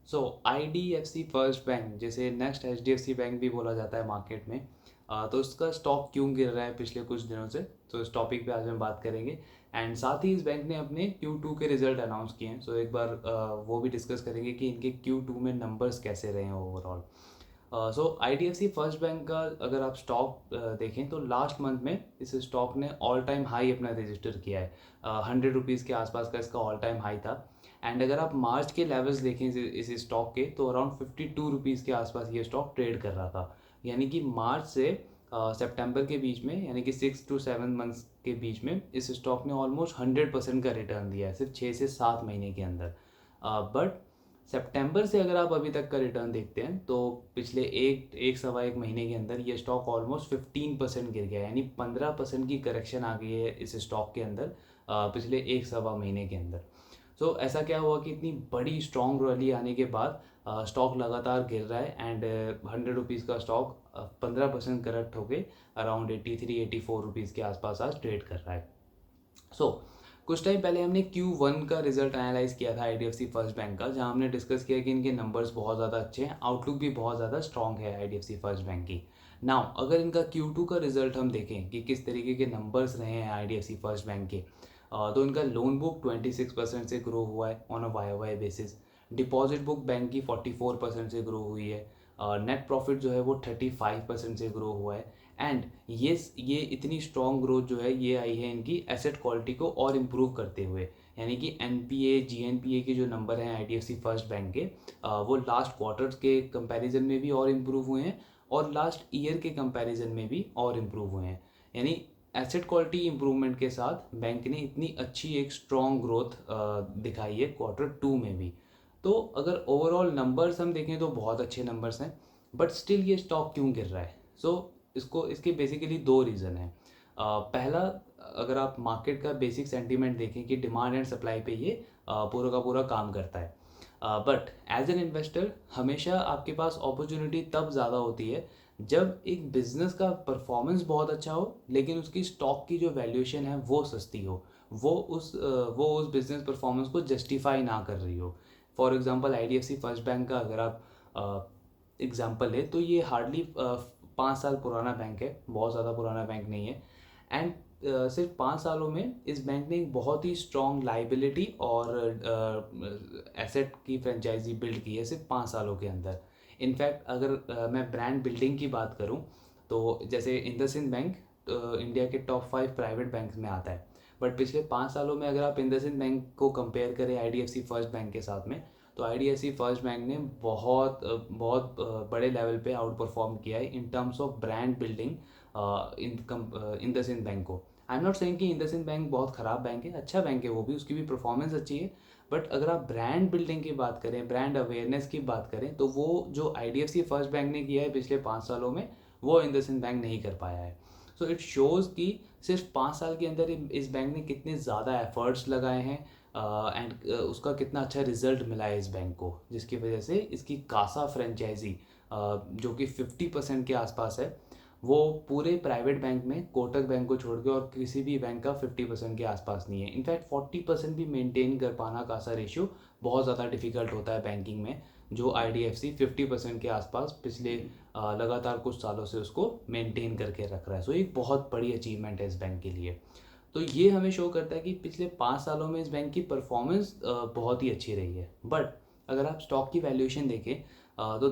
सो IDFC first bank, जैसे next HDFC bank भी बोला जाता है मार्केट में, तो इसका स्टॉक क्यों गिर रहा है पिछले कुछ दिनों से, तो इस टॉपिक पे आज हम बात करेंगे। एंड साथ ही इस बैंक ने अपने Q2 के रिजल्ट अनाउंस किए हैं, सो एक बार वो भी डिस्कस करेंगे कि इनके Q2 में नंबर्स कैसे रहे हैं ओवरऑल। सो IDFC फर्स्ट बैंक का अगर आप स्टॉक देखें तो लास्ट मंथ में इस स्टॉक ने ऑल टाइम हाई अपना रजिस्टर किया है। 100 रुपीज़ के आसपास का इसका ऑल टाइम हाई था। एंड अगर आप मार्च के लेवल्स देखें इस स्टॉक के, तो अराउंड 52 रुपीज़ के आसपास ये स्टॉक ट्रेड कर रहा था। यानी कि मार्च से सितंबर के बीच में, यानी कि 6 to 7 मंथ्स के बीच में इस स्टॉक ने ऑलमोस्ट 100% का रिटर्न दिया है सिर्फ 6 से 7 महीने के अंदर। बट सितंबर से अगर आप अभी तक का रिटर्न देखते हैं तो पिछले एक सवा एक महीने के अंदर ये स्टॉक ऑलमोस्ट 15% गिर गया, यानी 15% की करेक्शन आ गई है इस स्टॉक के अंदर पिछले एक सवा महीने के अंदर। सो ऐसा क्या हुआ कि इतनी बड़ी स्ट्रॉन्ग रैली आने के बाद स्टॉक लगातार गिर रहा है। एंड 100 रुपीज़ का स्टॉक 15% करेक्ट होके अराउंड 83-84 रुपीज़ के आसपास आज ट्रेड कर रहा है। सो कुछ टाइम पहले हमने Q1 का रिजल्ट एनालाइज किया था IDFC फर्स्ट बैंक का, जहां हमने डिस्कस किया कि इनके नंबर्स बहुत ज़्यादा अच्छे हैं, आउटलुक भी बहुत ज़्यादा स्ट्रॉन्ग है IDFC फर्स्ट बैंक की। नाउ अगर इनका Q2 का रिजल्ट हम देखें कि किस तरीके के नंबर्स रहे हैं IDFC फर्स्ट बैंक के, तो इनका लोन बुक 26% से ग्रो हुआ है on a YoY basis. Deposit book bank की 44% से ग्रो हुई है। नेट प्रॉफिट जो है वो 35% से ग्रो हुआ है। एंड ये इतनी स्ट्रॉन्ग ग्रोथ जो है ये आई है इनकी एसेट क्वालिटी को और इम्प्रूव करते हुए। यानी कि NPA GNPA के जो नंबर हैं IDFC फर्स्ट बैंक के, वो लास्ट क्वार्टर्स के कंपैरिजन में भी और इम्प्रूव हुए हैं और लास्ट ईयर के कंपैरिजन में भी और इम्प्रूव हुए हैं। यानी एसेट क्वालिटी इम्प्रूवमेंट के साथ बैंक ने इतनी अच्छी एक स्ट्रॉन्ग ग्रोथ दिखाई है Q2 में भी। तो अगर ओवरऑल नंबर्स हम देखें तो बहुत अच्छे नंबर्स हैं, बट स्टिल ये स्टॉक क्यों गिर रहा है? इसके बेसिकली दो रीज़न हैं। पहला, अगर आप मार्केट का बेसिक सेंटीमेंट देखें कि डिमांड एंड सप्लाई पे ये पूरा का पूरा काम करता है। बट एज एन इन्वेस्टर हमेशा आपके पास अपॉर्चुनिटी तब ज़्यादा होती है जब एक बिजनेस का परफॉर्मेंस बहुत अच्छा हो, लेकिन उसकी स्टॉक की जो वैल्यूएशन है वो सस्ती हो, वो उस बिजनेस परफॉर्मेंस को जस्टिफाई ना कर रही हो। For example IDFC first bank का अगर आप एग्जांपल है तो ये हार्डली 5 साल पुराना बैंक है, बहुत ज़्यादा पुराना बैंक नहीं है। एंड सिर्फ 5 सालों में इस बैंक ने एक बहुत ही स्ट्रॉन्ग लाइबिलिटी और एसेट की फ्रेंचाइजी बिल्ड की है सिर्फ 5 सालों के अंदर। इनफैक्ट अगर मैं ब्रांड बिल्डिंग की बात करूं तो जैसे इंडसइंड बैंक इंडिया के टॉप 5 प्राइवेट बैंक में आता है। बट पिछले 5 सालों में अगर आप इंडसइंड बैंक को कंपेयर करें IDFC फर्स्ट बैंक के साथ में, तो IDFC फर्स्ट बैंक ने बहुत बड़े लेवल पे आउट परफॉर्म किया है in terms of brand building IndusInd bank को। आई एम नॉट सेइंग कि इंडसइंड बैंक बहुत ख़राब बैंक है, अच्छा बैंक है वो भी, उसकी भी परफॉर्मेंस अच्छी है। बट अगर आप ब्रांड बिल्डिंग की बात करें, ब्रांड अवेयरनेस की बात करें, तो वो जो IDFC फर्स्ट बैंक ने किया है पिछले 5 सालों में, वो इंडसइंड बैंक नहीं कर पाया है। सो इट शोज़ कि सिर्फ 5 साल के अंदर इस बैंक ने कितने ज़्यादा एफर्ट्स लगाए हैं एंड उसका कितना अच्छा रिजल्ट मिला है इस बैंक को, जिसकी वजह से इसकी कासा फ्रेंचाइजी जो कि 50% के आसपास है, वो पूरे प्राइवेट बैंक में कोटक बैंक को छोड़ के और किसी भी बैंक का 50% के आसपास नहीं है। इनफैक्ट 40% भी मेंटेन कर पाना कासा रेशियो बहुत ज़्यादा डिफिकल्ट होता है बैंकिंग में, जो IDFC 50% के आसपास पिछले लगातार कुछ सालों से उसको मेंटेन करके रख रहा है। सो एक बहुत बड़ी अचीवमेंट है इस बैंक के लिए। तो ये हमें शो करता है कि पिछले 5 सालों में इस बैंक की परफॉर्मेंस बहुत ही अच्छी रही है। बट अगर आप स्टॉक की वैल्यूएशन देखें तो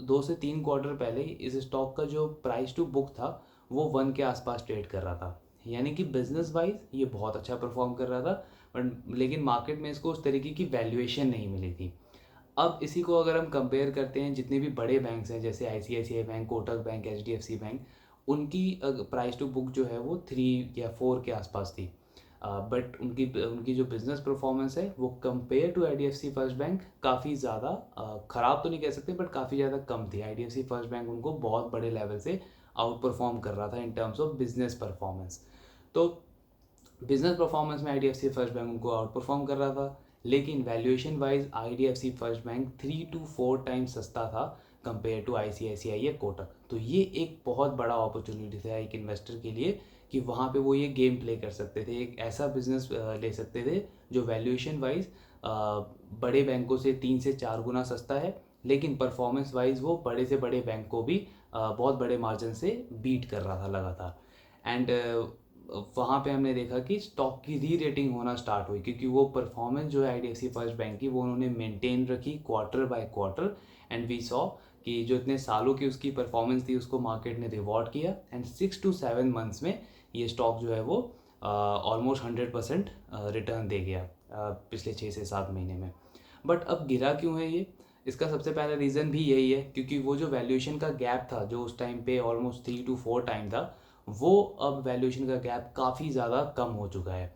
दो से 3 क्वार्टर पहले इस स्टॉक का जो प्राइस टू बुक था वो 1 के आसपास ट्रेड कर रहा था। यानी कि बिजनेस वाइज ये बहुत अच्छा परफॉर्म कर रहा था, बट लेकिन मार्केट में इसको उस तरीके की वैल्यूएशन नहीं मिली थी। अब इसी को अगर हम कंपेयर करते हैं जितने भी बड़े बैंक्स हैं जैसे ICICI bank, Kotak bank, HDFC bank, उनकी प्राइस टू बुक जो है वो 3 या 4 के आसपास थी। बट उनकी उनकी जो बिज़नेस परफॉर्मेंस है वो compare to IDFC first bank काफ़ी ज़्यादा ख़राब तो नहीं कह सकते, बट काफ़ी ज़्यादा कम थी। IDFC फर्स्ट बैंक उनको बहुत बड़े लेवल से आउट परफॉर्म कर रहा था इन टर्म्स ऑफ बिजनेस परफॉर्मेंस। तो बिजनेस परफॉर्मेंस में IDFC फर्स्ट बैंक उनको आउट परफॉर्म कर रहा था, लेकिन valuation wise IDFC first bank 3 to 4 times सस्ता था कंपेयर टू ICICI या कोटक। तो ये एक बहुत बड़ा अपॉर्चुनिटी था एक इन्वेस्टर के लिए कि वहाँ पे वो ये गेम प्ले कर सकते थे, एक ऐसा बिजनेस ले सकते थे जो वैल्यूएशन वाइज बड़े बैंकों से 3 से 4 गुना सस्ता है, लेकिन परफॉर्मेंस वाइज वो बड़े से बड़े बैंक को भी बहुत बड़े मार्जिन से बीट कर रहा था लगातार। एंड वहाँ पे हमने देखा कि स्टॉक की री रेटिंग होना स्टार्ट हुई, क्योंकि वो परफॉर्मेंस जो है IDFC फर्स्ट बैंक की वो उन्होंने मेंटेन रखी quarter by quarter. And we saw कि जो इतने सालों की उसकी परफॉर्मेंस थी उसको मार्केट ने रिवॉर्ड किया, एंड 6 to 7 मंथ्स में ये स्टॉक जो है वो ऑलमोस्ट 100% रिटर्न दे गया पिछले 6 से 7 महीने में। बट अब गिरा क्यों है ये? इसका सबसे पहला रीज़न भी यही है, क्योंकि वो जो वैल्यूएशन का गैप था जो उस टाइम पे ऑलमोस्ट 3 to 4 टाइम था, वो अब वैल्यूएशन का गैप काफ़ी ज़्यादा कम हो चुका है।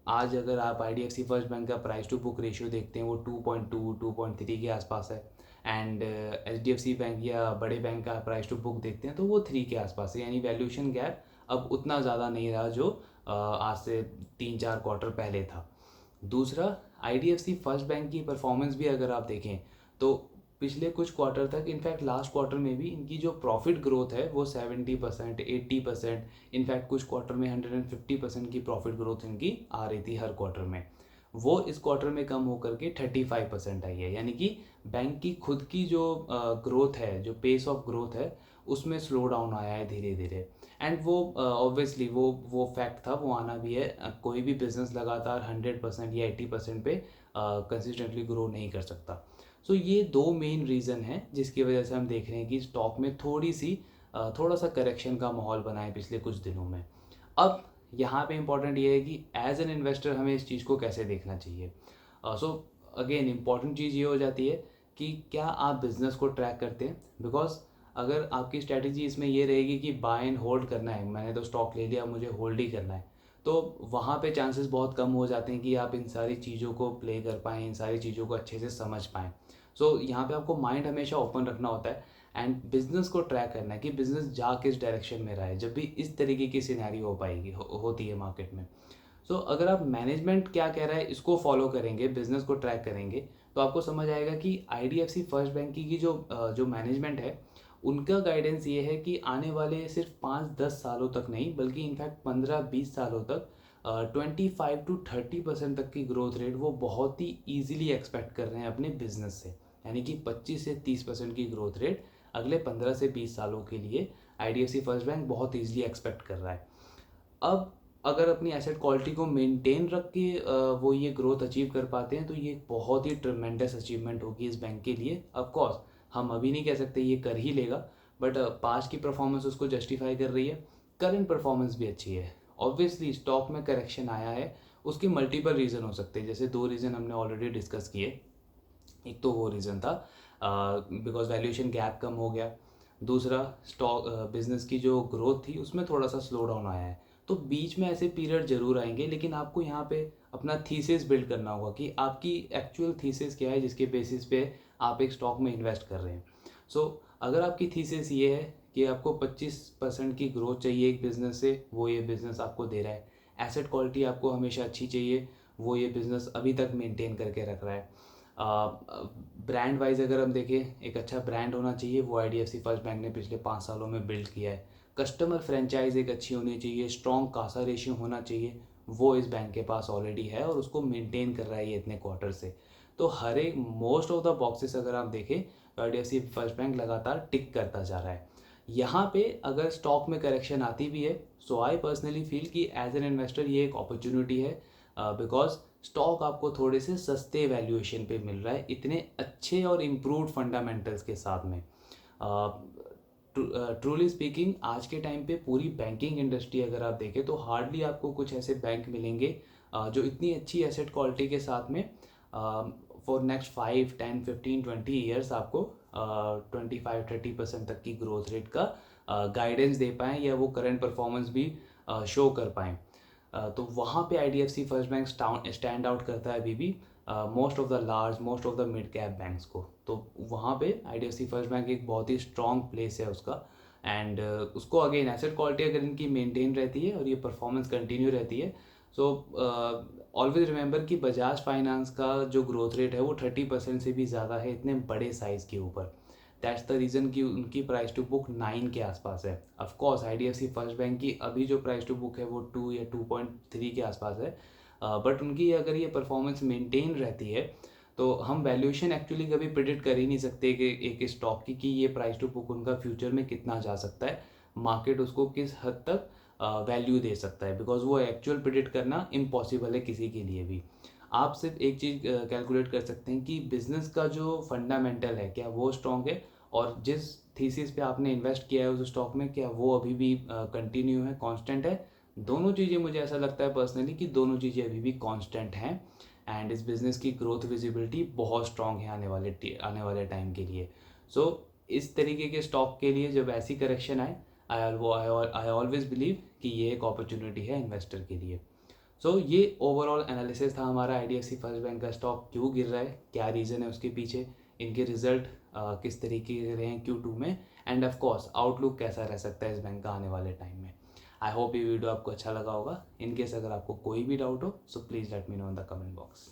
आज अगर आप IDFC फर्स्ट बैंक का प्राइस टू बुक रेशियो देखते हैं वो 2.2 2.3 के आसपास है। एंड HDFC बैंक या बड़े बैंक का प्राइस टू बुक देखते हैं तो वो 3 के आसपास है। यानी वैल्यूएशन गैप अब उतना ज़्यादा नहीं रहा जो आज से 3-4 क्वार्टर पहले था। दूसरा, IDFC फर्स्ट बैंक की परफॉर्मेंस भी अगर आप देखें तो पिछले कुछ क्वार्टर तक, इनफैक्ट लास्ट क्वार्टर में भी इनकी जो प्रॉफिट ग्रोथ है वो 70%, 80%, इनफैक्ट कुछ क्वार्टर में 150% की प्रॉफिट ग्रोथ इनकी आ रही थी हर क्वार्टर में। वो इस क्वार्टर में कम होकर के 35% आई है। यानी कि बैंक की खुद की जो ग्रोथ है, जो पेस ऑफ ग्रोथ है, उसमें स्लो डाउन आया है धीरे धीरे। एंड वो ऑब्वियसली वो फैक्ट था, वो आना भी है। कोई भी बिजनेस लगातार 100% या 80% पे कंसिस्टेंटली ग्रो नहीं कर सकता। सो ये दो मेन रीज़न है जिसकी वजह से हम देख रहे हैं कि स्टॉक में थोड़ा सा करेक्शन का माहौल बना है पिछले कुछ दिनों में। अब यहाँ पे इम्पॉर्टेंट ये है कि एज एन इन्वेस्टर हमें इस चीज़ को कैसे देखना चाहिए। सो अगेन इम्पॉर्टेंट चीज़ ये हो जाती है कि क्या आप बिज़नेस को ट्रैक करते हैं। बिकॉज अगर आपकी स्ट्रैटेजी इसमें ये रहेगी कि बाय एंड होल्ड करना है, मैंने तो स्टॉक ले लिया मुझे होल्ड ही करना है, तो वहाँ पे चांसेस बहुत कम हो जाते हैं कि आप इन सारी चीज़ों को प्ले कर पाएँ, इन सारी चीज़ों को अच्छे से समझ पाएँ। सो यहाँ पे आपको माइंड हमेशा ओपन रखना होता है एंड बिजनेस को ट्रैक करना है कि बिजनेस जा किस डायरेक्शन में रहा है, जब भी इस तरीके की सिनेरियो हो पाएगी होती है मार्केट में। सो अगर आप मैनेजमेंट क्या कह रहा है इसको फॉलो करेंगे, बिजनेस को ट्रैक करेंगे, तो आपको समझ आएगा कि IDFC फर्स्ट बैंक की जो मैनेजमेंट है उनका गाइडेंस ये है कि आने वाले सिर्फ 5-10 सालों तक नहीं, बल्कि इनफैक्ट 15-20 सालों तक 25 to 30% तक की ग्रोथ रेट वो बहुत ही ईजिली एक्सपेक्ट कर रहे हैं अपने बिजनेस से। यानी कि 25 से 30% की ग्रोथ रेट अगले 15 से 20 सालों के लिए IDFC फर्स्ट बैंक बहुत ईजिली एक्सपेक्ट कर रहा है। अब अगर अपनी एसेट क्वालिटी को मेंटेन रख के वो ये ग्रोथ अचीव कर पाते हैं तो ये बहुत ही ट्रमेंडस अचीवमेंट होगी इस बैंक के लिए। ऑफ कोर्स हम अभी नहीं कह सकते ये कर ही लेगा, बट पास्ट की परफॉर्मेंस उसको जस्टिफाई कर रही है, करंट परफॉर्मेंस भी अच्छी है। ऑब्वियसली स्टॉक में करेक्शन आया है, उसके मल्टीपल रीज़न हो सकते हैं, जैसे 2 रीज़न हमने ऑलरेडी डिस्कस किए। एक तो वो रीज़न था बिकॉज वैल्यूएशन गैप कम हो गया। दूसरा, स्टॉक बिजनेस की जो ग्रोथ थी उसमें थोड़ा सा स्लो डाउन आया है। तो बीच में ऐसे पीरियड जरूर आएंगे, लेकिन आपको यहाँ पे अपना थीसिस बिल्ड करना होगा कि आपकी एक्चुअल थीसिस क्या है जिसके बेसिस पे आप एक स्टॉक में इन्वेस्ट कर रहे हैं। सो अगर आपकी थीसिस ये है कि आपको 25% की ग्रोथ चाहिए एक बिज़नेस से, वो ये बिज़नेस आपको दे रहा है। एसेट क्वालिटी आपको हमेशा अच्छी चाहिए, वो ये बिज़नेस अभी तक मेंटेन करके रख रहा है। ब्रांड वाइज अगर हम देखें, एक अच्छा ब्रांड होना चाहिए, वो IDFC फर्स्ट बैंक ने पिछले 5 सालों में बिल्ड किया है। कस्टमर फ्रेंचाइज एक अच्छी होनी चाहिए, स्ट्रॉन्ग कासा रेशियो होना चाहिए, वो इस बैंक के पास ऑलरेडी है और उसको मेंटेन कर रहा है ये इतने क्वार्टर से। तो हर एक मोस्ट ऑफ द बॉक्सेस अगर आप देखें तो IDFC फर्स्ट बैंक लगातार टिक करता जा रहा है। यहाँ पे अगर स्टॉक में करेक्शन आती भी है, सो आई पर्सनली फील कि एज एन इन्वेस्टर ये एक अपॉर्चुनिटी है, बिकॉज स्टॉक आपको थोड़े से सस्ते वैल्यूएशन पे मिल रहा है इतने अच्छे और इम्प्रूव्ड फंडामेंटल्स के साथ में। ट्रूली स्पीकिंग आज के टाइम पे पूरी बैंकिंग इंडस्ट्री अगर आप देखें तो हार्डली आपको कुछ ऐसे बैंक मिलेंगे जो इतनी अच्छी एसेट क्वालिटी के साथ में फॉर नेक्स्ट 5, 10, 15, 20 ईयर्स आपको 25-30% तक की ग्रोथ रेट का गाइडेंस दे पाएँ या वो करंट परफॉर्मेंस भी शो कर पाएँ। तो वहाँ पे IDFC first bank stand out करता है अभी भी most of the mid cap banks को। तो वहाँ पे IDFC फर्स्ट बैंक एक बहुत ही स्ट्रॉन्ग प्लेस है उसका। एंड उसको अगेन एसेट क्वालिटी अगर इनकी मेंटेन रहती है और ये परफॉर्मेंस कंटिन्यू रहती है, सो ऑलवेज रिमेंबर कि बजाज फाइनेंस का जो ग्रोथ रेट है वो 30% से भी ज़्यादा है इतने बड़े साइज़ के ऊपर। दैट्स द रीज़न कि उनकी प्राइस टू बुक 9 के आसपास है। Of course IDFC first bank की अभी जो प्राइस टू बुक है वो 2 या 2.3 के आसपास है, बट उनकी अगर ये परफॉर्मेंस मेंटेन रहती है तो हम वैल्यूएशन एक्चुअली कभी प्रिडिक्ट कर ही नहीं सकते कि एक स्टॉक की कि ये प्राइस टू बुक उनका फ्यूचर में कितना जा सकता है, मार्केट उसको किस हद तक वैल्यू दे सकता है, बिकॉज वो एक्चुअल प्रिडिक्ट करना इम्पॉसिबल है किसी के लिए भी। आप सिर्फ एक चीज़ कैलकुलेट कर सकते हैं कि बिजनेस का जो फंडामेंटल है क्या वो स्ट्रॉन्ग है, और जिस थीसिस पे आपने इन्वेस्ट किया है उस स्टॉक में क्या वो अभी भी कंटिन्यू है, कांस्टेंट है। दोनों चीज़ें मुझे ऐसा लगता है पर्सनली कि दोनों चीज़ें अभी भी कांस्टेंट हैं, एंड इस बिज़नेस की ग्रोथ विजिबिलिटी बहुत स्ट्रॉन्ग है आने वाले टाइम के लिए। सो इस तरीके के स्टॉक के लिए जब ऐसी करेक्शन आए, आई ऑलवेज बिलीव कि ये एक अपॉर्चुनिटी है इन्वेस्टर के लिए। सो ये ओवरऑल एनालिसिस था हमारा आईडीएफसी फर्स्ट बैंक का स्टॉक क्यों गिर रहा है, क्या रीज़न है उसके पीछे, इनके रिजल्ट किस तरीके के रहे हैं Q2 में, एंड ऑफ कोर्स आउटलुक कैसा रह सकता है इस बैंक का आने वाले टाइम में। आई होप ये वीडियो आपको अच्छा लगा होगा। इन केस अगर आपको कोई भी डाउट हो so please let me know in the comment box.